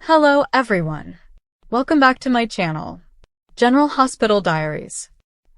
Hello everyone. Welcome back to my channel, General Hospital Diaries.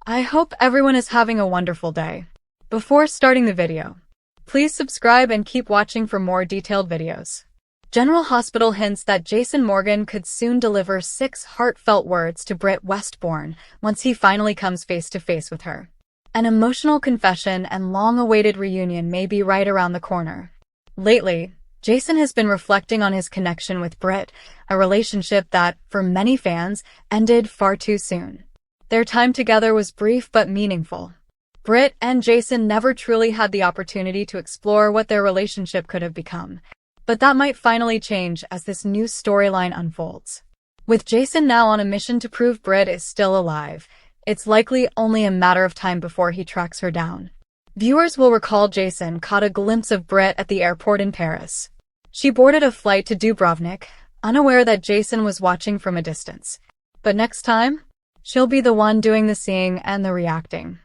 I hope everyone is having a wonderful day. Before starting the video, please subscribe and keep watching for more detailed videos. General Hospital hints that Jason Morgan could soon deliver 6 heartfelt words to Britt Westbourne once he finally comes face to face with her. An emotional confession and long-awaited reunion may be right around the corner. Lately, Jason has been reflecting on his connection with Britt, a relationship that, for many fans, ended far too soon. Their time together was brief but meaningful. Britt and Jason never truly had the opportunity to explore what their relationship could have become. But that might finally change as this new storyline unfolds. With Jason now on a mission to prove Britt is still alive, it's likely only a matter of time before he tracks her down. Viewers will recall Jason caught a glimpse of Britt at the airport in Paris. She boarded a flight to Dubrovnik, unaware that Jason was watching from a distance. But next time, she'll be the one doing the seeing and the reacting.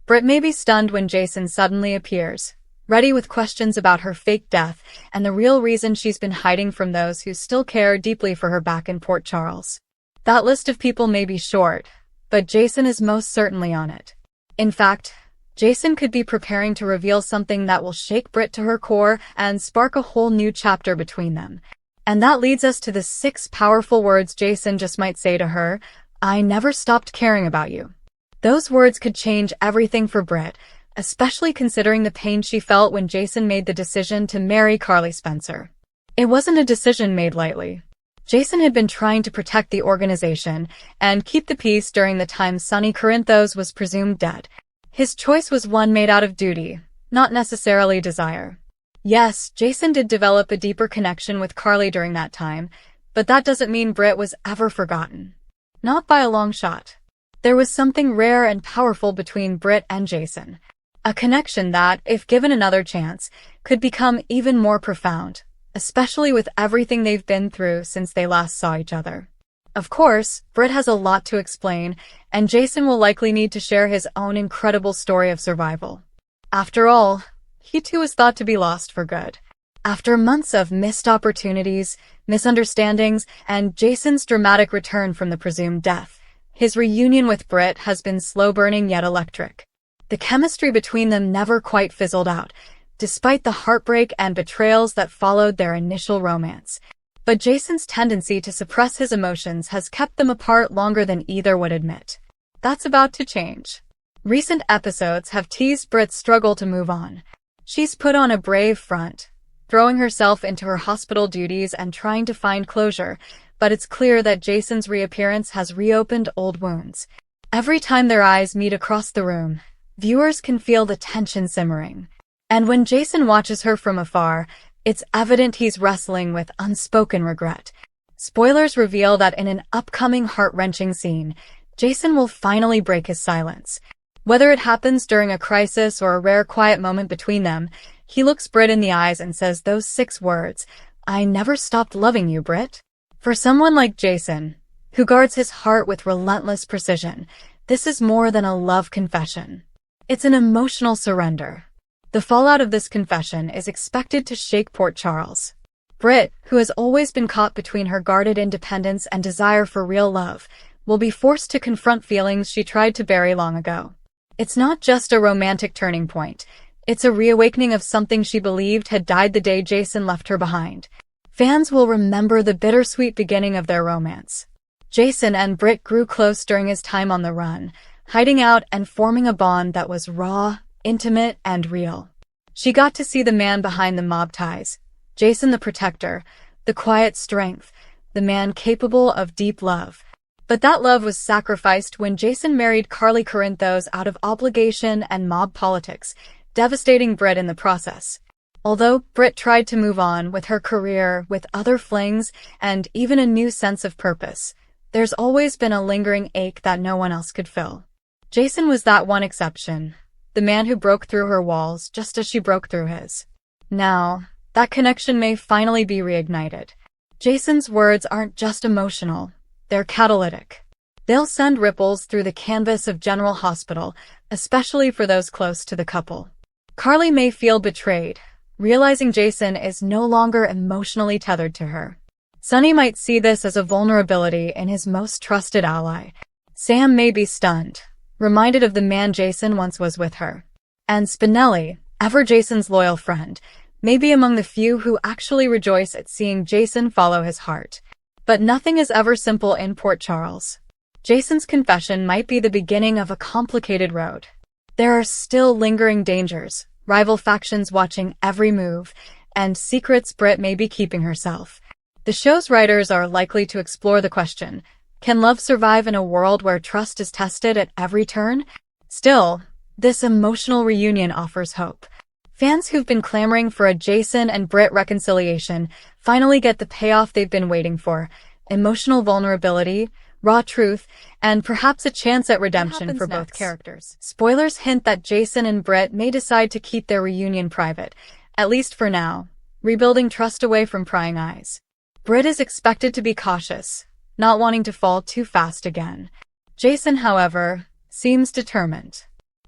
Britt may be stunned when Jason suddenly appears, ready with questions about her fake death and the real reason she's been hiding from those who still care deeply for her back in Port Charles. That list of people may be short, but Jason is most certainly on it. In fact, Jason could be preparing to reveal something that will shake Britt to her core and spark a whole new chapter between them. And that leads us to the 6 powerful words Jason just might say to her: "I never stopped caring about you." Those words could change everything for Britt, especially considering the pain she felt when Jason made the decision to marry Carly Spencer. It wasn't a decision made lightly. Jason had been trying to protect the organization and keep the peace during the time Sonny Corinthos was presumed dead. His choice was one made out of duty, not necessarily desire. Yes, Jason did develop a deeper connection with Carly during that time, but that doesn't mean Britt was ever forgotten. Not by a long shot. There was something rare and powerful between Britt and Jason. A connection that, if given another chance, could become even more profound, especially with everything they've been through since they last saw each other. Of course, Britt has a lot to explain, and Jason will likely need to share his own incredible story of survival. After all, he too is thought to be lost for good. After months of missed opportunities, misunderstandings, and Jason's dramatic return from the presumed death, his reunion with Britt has been slow-burning yet electric. The chemistry between them never quite fizzled out, despite the heartbreak and betrayals that followed their initial romance. But Jason's tendency to suppress his emotions has kept them apart longer than either would admit. That's about to change. Recent episodes have teased Britt's struggle to move on. She's put on a brave front, throwing herself into her hospital duties and trying to find closure, but it's clear that Jason's reappearance has reopened old wounds. Every time their eyes meet across the room, viewers can feel the tension simmering. And when Jason watches her from afar, it's evident he's wrestling with unspoken regret. Spoilers reveal that in an upcoming heart-wrenching scene, Jason will finally break his silence. Whether it happens during a crisis or a rare quiet moment between them, he looks Britt in the eyes and says those 6 words: "I never stopped loving you, Britt." For someone like Jason, who guards his heart with relentless precision, this is more than a love confession. It's an emotional surrender. The fallout of this confession is expected to shake Port Charles. Britt, who has always been caught between her guarded independence and desire for real love, will be forced to confront feelings she tried to bury long ago. It's not just a romantic turning point. It's a reawakening of something she believed had died the day Jason left her behind. Fans will remember the bittersweet beginning of their romance. Jason and Britt grew close during his time on the run, hiding out and forming a bond that was raw, intimate, and real. She got to see the man behind the mob ties, Jason the protector, the quiet strength, the man capable of deep love. But that love was sacrificed when Jason married Carly Corinthos out of obligation and mob politics, devastating Britt in the process. Although Britt tried to move on with her career, with other flings, and even a new sense of purpose, there's always been a lingering ache that no one else could fill. Jason was that one exception. The man who broke through her walls just as she broke through his. Now, that connection may finally be reignited. Jason's words aren't just emotional, they're catalytic. They'll send ripples through the canvas of General Hospital, especially for those close to the couple. Carly may feel betrayed, realizing Jason is no longer emotionally tethered to her. Sonny might see this as a vulnerability in his most trusted ally. Sam may be stunned, reminded of the man Jason once was with her. And Spinelli, ever Jason's loyal friend, may be among the few who actually rejoice at seeing Jason follow his heart. But nothing is ever simple in Port Charles. Jason's confession might be the beginning of a complicated road. There are still lingering dangers, rival factions watching every move, and secrets Britt may be keeping herself. The show's writers are likely to explore the question, can love survive in a world where trust is tested at every turn? Still, this emotional reunion offers hope. Fans who've been clamoring for a Jason and Britt reconciliation finally get the payoff they've been waiting for: emotional vulnerability, raw truth, and perhaps a chance at redemption for both characters. Spoilers hint that Jason and Britt may decide to keep their reunion private, at least for now, rebuilding trust away from prying eyes. Britt is expected to be cautious, not wanting to fall too fast again. Jason, however, seems determined.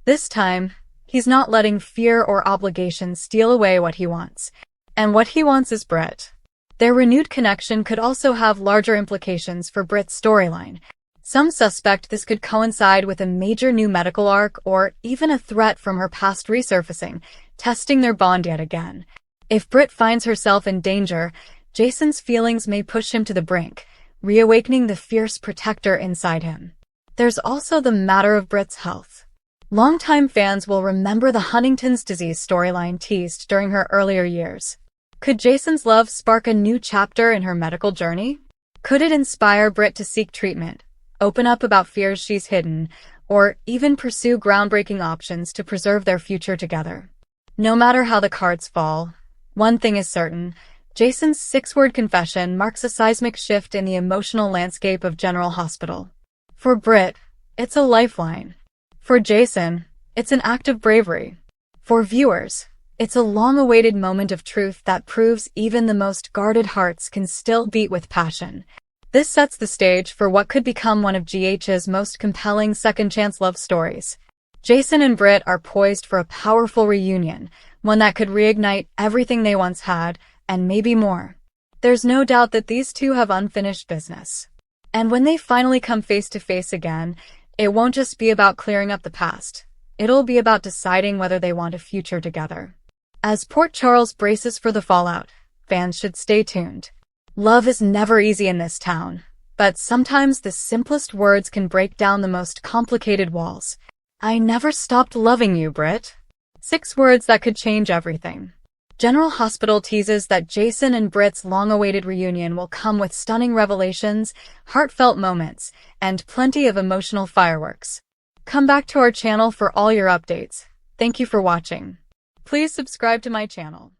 This time, he's not letting fear or obligation steal away what he wants. And what he wants is Britt. Their renewed connection could also have larger implications for Britt's storyline. Some suspect this could coincide with a major new medical arc or even a threat from her past resurfacing, testing their bond yet again. If Britt finds herself in danger, Jason's feelings may push him to the brink, reawakening the fierce protector inside him. There's also the matter of Britt's health. Longtime fans will remember the Huntington's disease storyline teased during her earlier years. Could Jason's love spark a new chapter in her medical journey? Could it inspire Britt to seek treatment, open up about fears she's hidden, or even pursue groundbreaking options to preserve their future together? No matter how the cards fall, one thing is certain: Jason's 6-word confession marks a seismic shift in the emotional landscape of General Hospital. For Britt, it's a lifeline. For Jason, it's an act of bravery. For viewers, it's a long-awaited moment of truth that proves even the most guarded hearts can still beat with passion. This sets the stage for what could become one of GH's most compelling second-chance love stories. Jason and Britt are poised for a powerful reunion, one that could reignite everything they once had, and maybe more. There's no doubt that these two have unfinished business. And when they finally come face to face again, it won't just be about clearing up the past. It'll be about deciding whether they want a future together. As Port Charles braces for the fallout, fans should stay tuned. Love is never easy in this town, but sometimes the simplest words can break down the most complicated walls. I never stopped loving you, Britt. 6 words that could change everything. General Hospital teases that Jason and Britt's long-awaited reunion will come with stunning revelations, heartfelt moments, and plenty of emotional fireworks. Come back to our channel for all your updates. Thank you for watching. Please subscribe to my channel.